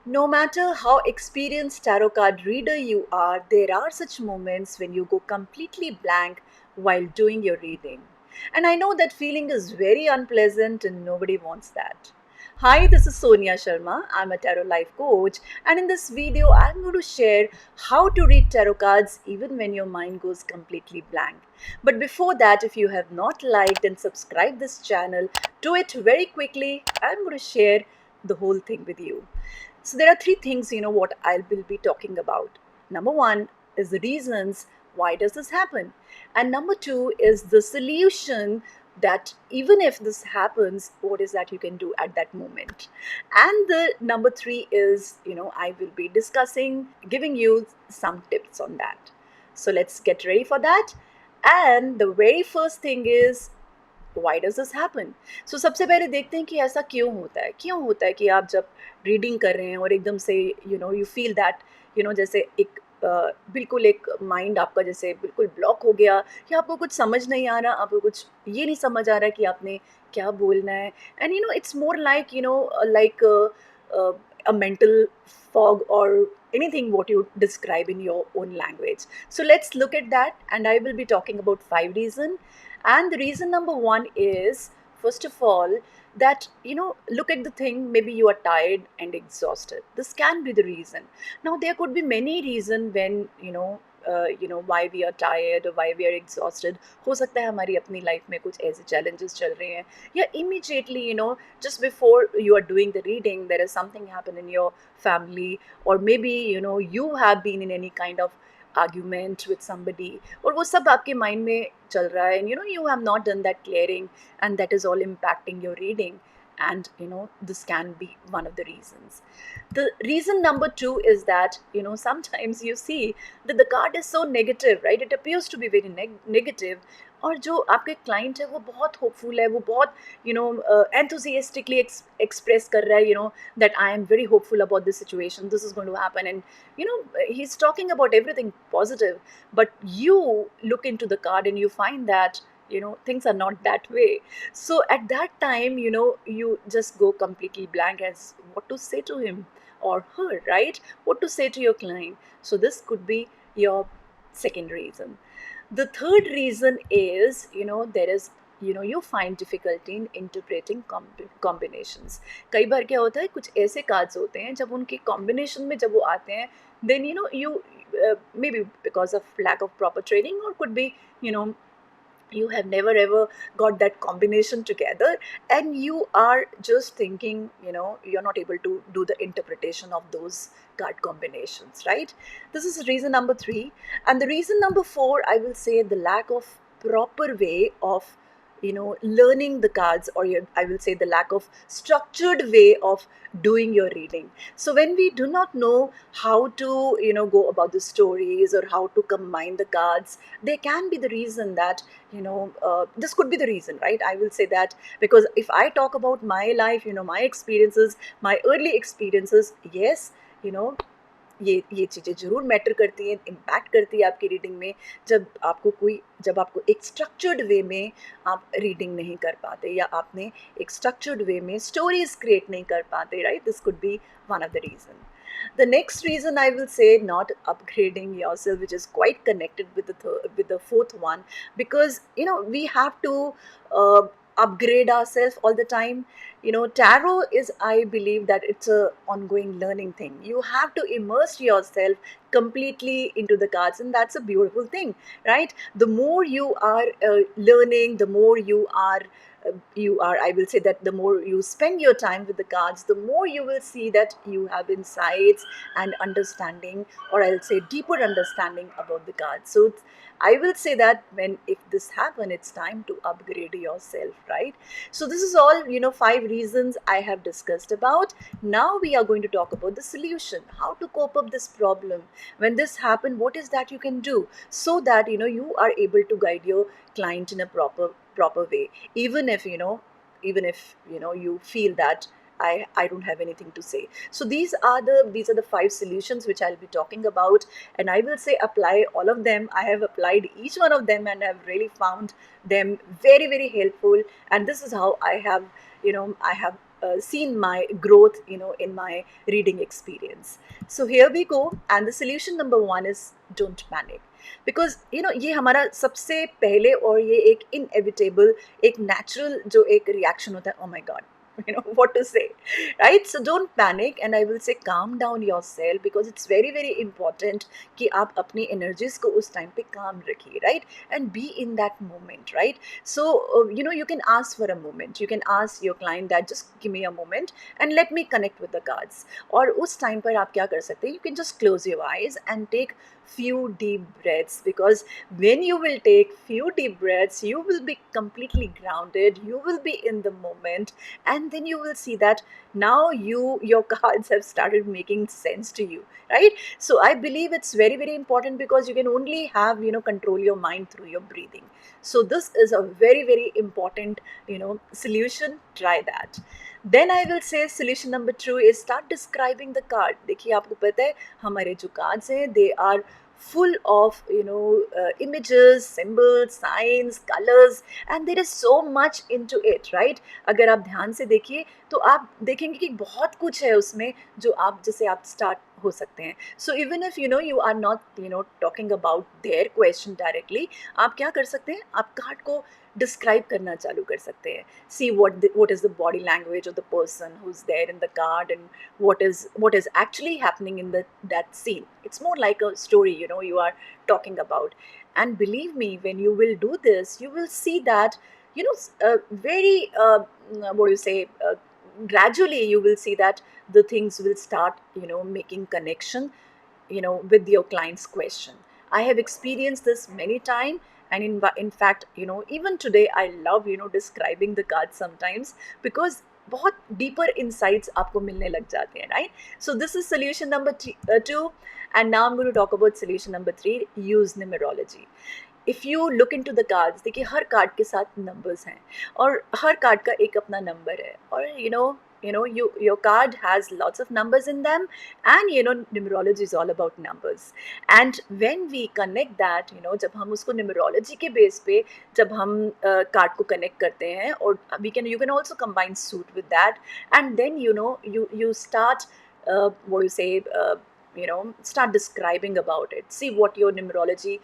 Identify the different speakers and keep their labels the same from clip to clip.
Speaker 1: No matter how experienced tarot card reader you are, there are such moments when you go completely blank while doing your reading. And I know that feeling is very unpleasant and nobody wants that. Hi, this is Sonia Sharma. I'm a tarot life coach, and in this video, I'm going to share how to read tarot cards even when your mind goes completely blank. But before that, if you have not liked and subscribed this channel, do it very quickly. I'm going to share the whole thing with you. So there are three things, what I will be talking about. Number one is the reasons why does this happen? And number two is the solution that even if this happens, what is that you can do at that moment? And the number three is, I will be discussing, giving you some tips on that. So let's get ready for that. And the very first thing is why does this happen so सबसे पहले देखते हैं कि ऐसा क्यों होता है कि आप जब रीडिंग कर रहे हैं और एकदम से यू फील दैट जैसे एक बिल्कुल एक माइंड आपका जैसे बिल्कुल ब्लॉक हो गया या आपको कुछ समझ नहीं आ रहा, आपको कुछ ये नहीं समझ आ रहा कि आपने क्या बोलना है. And it's more like like a mental fog or anything what you describe in your own language. So let's look at that, and I will be talking about 5 reasons. And the reason number one is, first of all, that look at the thing, maybe you are tired and exhausted. This can be the reason. Now there could be many reasons when why we are tired or why we are exhausted. हो सकता है हमारी अपनी life में कुछ ऐसे challenges चल रहे हैं, या immediately just before you are doing the reading there is something happen in your family, or maybe you have been in any kind of argument with somebody, और वो सब आपके mind में चल रहा है, and you have not done that clearing, and that is all impacting your reading. And this can be one of the reasons. The reason number two is that sometimes you see that the card is so negative, right? It appears to be very negative, और जो आपके client है वो बहुत hopeful है, वो बहुत enthusiastically express कर रहा है, that I am very hopeful about this situation, this is going to happen, and he's talking about everything positive, but you look into the card and you find that things are not that way. So at that time you just go completely blank as what to say to him or her, right? What to say to your client. So this could be your second reason. The third reason is there is you find difficulty in interpreting combinations. कई बार क्या होता है, कुछ ऐसे cards होते हैं जब उनके combination में जब वो आते हैं, then you maybe because of lack of proper training, or could be you have never ever got that combination together, and you are just thinking you're not able to do the interpretation of those card combinations, right? This is reason number three. And the reason number four, I will say, the lack of proper way of learning the cards, or I will say the lack of structured way of doing your reading. So when we do not know how to go about the stories or how to combine the cards, there can be the reason that this could be the reason, right? I will say that because if I talk about my life, my experiences, my early experiences, yes, you know ये चीज़ें ज़रूर matter करती हैं, impact करती है आपकी reading में, जब आपको एक स्ट्रक्चर्ड वे में आप रीडिंग नहीं कर पाते, या आपने एक स्ट्रक्चर्ड वे में स्टोरीज क्रिएट नहीं कर पाते, right? This could be one of the reason. The next reason, I will say, not upgrading yourself, which is quite connected with the fourth one, because we have to uh, upgrade ourselves all the time. Tarot is, I believe that it's a ongoing learning thing. You have to immerse yourself completely into the cards, and that's a beautiful thing, right? The more you are learning, the more you are, I will say that the more you spend your time with the cards, the more you will see that you have insights and understanding, or I'll say deeper understanding about the cards. So I will say that when if this happen, it's time to upgrade yourself, right? So this is all 5 reasons I have discussed about. Now we are going to talk about the solution, how to cope up this problem. When this happen, what is that you can do so that you are able to guide your client in a proper way, even if you feel that I don't have anything to say. So these are the 5 solutions which I'll be talking about, and I will say apply all of them. I have applied each one of them and I've really found them very very helpful, and this is how I have seen my growth, in my reading experience. So here we go, and the solution number one is don't panic. Because ये हमारा सबसे पहले और ये एक inevitable, एक natural जो एक रिएक्शन होता है, ओ माई God, what to say, right? So don't panic, and I will say calm down yourself, because it's very very important कि आप अपनी energies को उस time पे calm रखिए, right? And be in that moment, right? So you can ask for a moment, you can ask your client that just give me a moment and let me connect with the cards. और उस time पर आप क्या कर सकते हैं, you can just close your eyes and take few deep breaths, because when you will take few deep breaths, you will be completely grounded, you will be in the moment, and then you will see that now your cards have started making sense to you, right? So I believe it's very very important, because you can only have control your mind through your breathing. So this is a very very important solution. Try that. Then I will say solution number 2 is start describing the card. देखिए आपको पता है हमारे जो cards हैं, they are full of images, symbols, signs, colors, and there is so much into it, right? अगर आप ध्यान से देखिए तो आप देखेंगे कि बहुत कुछ है उसमें जो आप जैसे आप स्टार्ट हो सकते हैं. So even if you are not talking about their question directly, आप क्या कर सकते हैं, आप कार्ड को डिस्क्राइब करना चालू कर सकते हैं. सी what is the body language of the person who's there in the card, and what is actually happening in that scene. It's more like a story you are talking about. And believe me, when you will do this, you will see that very what do you say, gradually you will see that the things will start making connection with your client's question. I have experienced this many times, and in fact even today I love describing the cards sometimes, because बहुत deeper insights आपको मिलने लग जाते हैं, right? So this is solution number 2, and now I'm going to talk about solution number 3. Use numerology. If you look into the cards, देखिए हर card के साथ नंबर्स हैं, और हर कार्ड का एक अपना नंबर है, और your card has lots of numbers in them, and numerology is all about numbers. And when we connect that, जब हम उसको numerology के बेस पे जब हम कार्ड को कनेक्ट करते हैं, और you can also combine suit with that, and then you start what you say, start describing about it. See what your numerology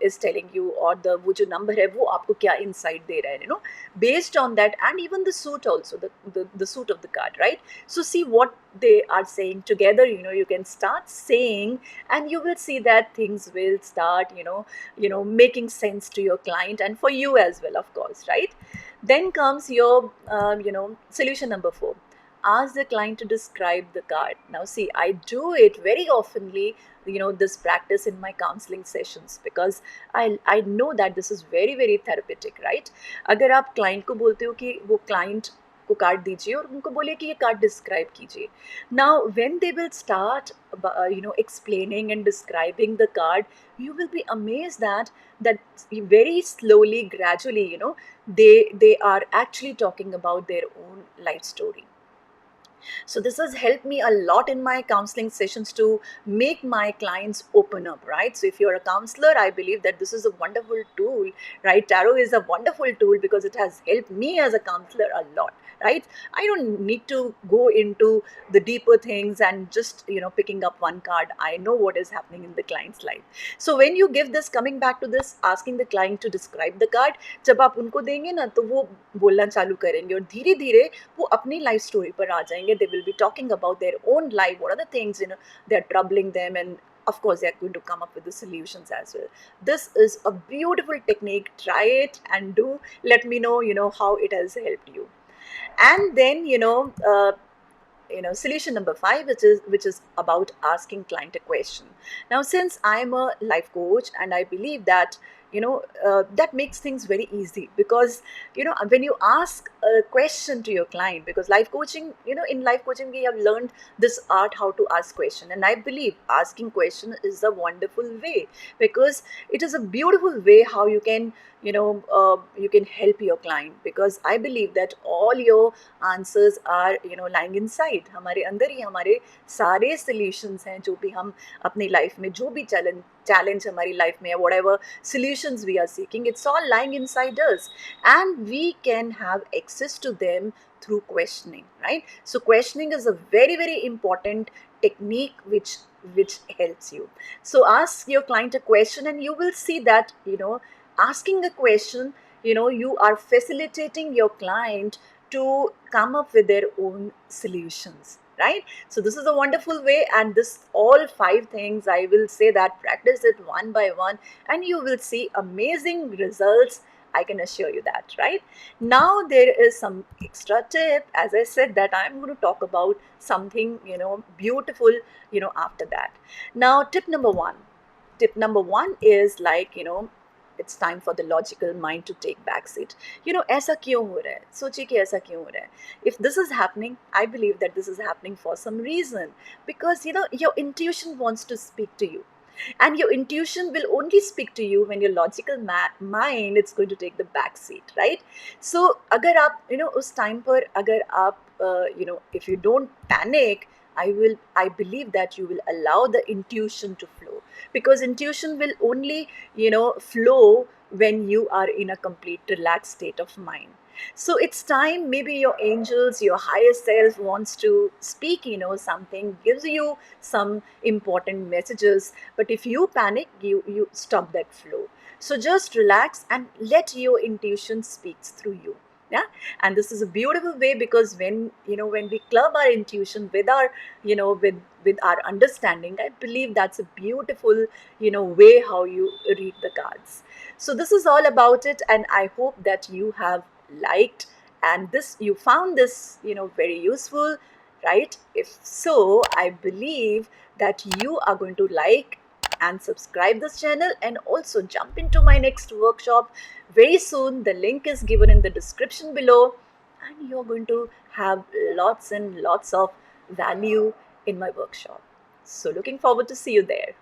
Speaker 1: is telling you, or the वो जो number है वो आपको क्या insight दे रहा है, based on that, and even the suit also, the suit of the card, right? So see what they are saying together, you can start saying, and you will see that things will start making sense to your client, and for you as well, of course, right? Then comes your solution number 4. Ask the client to describe the card. Now see, I do it very oftenly, this practice in my counseling sessions, because I know that this is very very therapeutic, right? अगर आप client को बोलते हो कि वो client को card दीजिए और उनको बोलिए कि ये कार्ड डिस्क्राइब कीजिए. Now when they will start explaining and describing the card, you will be amazed that very slowly, gradually, they are actually talking about their own life story. So this has helped me a lot in my counseling sessions to make my clients open up, right? So if you're a counselor, I believe that this is a wonderful tool, right? Tarot is a wonderful tool because it has helped me as a counselor a lot, right? I don't need to go into the deeper things and just picking up one card. I know what is happening in the client's life. So when you give this, coming back to this, asking the client to describe the card, जब आप उनको देंगे ना तो वो बोलना चालू करेंगे, और धीरे धीरे वो अपनी लाइफ स्टोरी पर आ जाएंगे. They will be talking about their own life, what are the things they're troubling them, and of course they're going to come up with the solutions as well. This is a beautiful technique. Try it and do let me know how it has helped you. And then solution number 5, which is about asking client a question. Now since I'm a life coach, and I believe that that makes things very easy, because when you ask a question to your client, because life coaching, in life coaching we have learned this art how to ask question, and I believe asking question is a wonderful way, because it is a beautiful way how you can you can help your client, because I believe that all your answers are lying inside. हमारे अंदर ही हमारे सारे solutions हैं, जो भी हम अपनी life में जो भी challenge हमारी life में है, whatever solutions we are seeking, it's all lying inside us, and we can have access to them through questioning, right? So questioning is a very, very important technique which helps you. So ask your client a question, and you will see that, asking a question, you are facilitating your client to come up with their own solutions, right? So this is a wonderful way, and this all five things, I will say that practice it one by one, and you will see amazing results. I can assure you that, right? Now there is some extra tip. As I said, that I'm going to talk about something, beautiful, after that. Now, tip number one is, like, it's time for the logical mind to take backseat. ऐसा क्यों हो रहा है, सोचिए कि ऐसा क्यों हो रहा है. If this is happening, I believe that this is happening for some reason, because your intuition wants to speak to you, and your intuition will only speak to you when your logical mind it's going to take the back seat, right? So अगर आप उस time पर अगर आप if you don't panic, I believe that you will allow the intuition to flow, because intuition will only flow when you are in a complete relaxed state of mind. So it's time, maybe your angels, your higher self wants to speak, something, gives you some important messages. But if you panic, you stop that flow. So just relax and let your intuition speaks through you. Yeah. And this is a beautiful way, because when we club our intuition with our with our understanding, I believe that's a beautiful way how you read the cards. So this is all about it, and I hope that you have liked, and this you found this very useful, right? If so, I believe that you are going to like and subscribe this channel, and also jump into my next workshop very soon. The link is given in the description below, and you're going to have lots and lots of value in my workshop. So looking forward to see you there.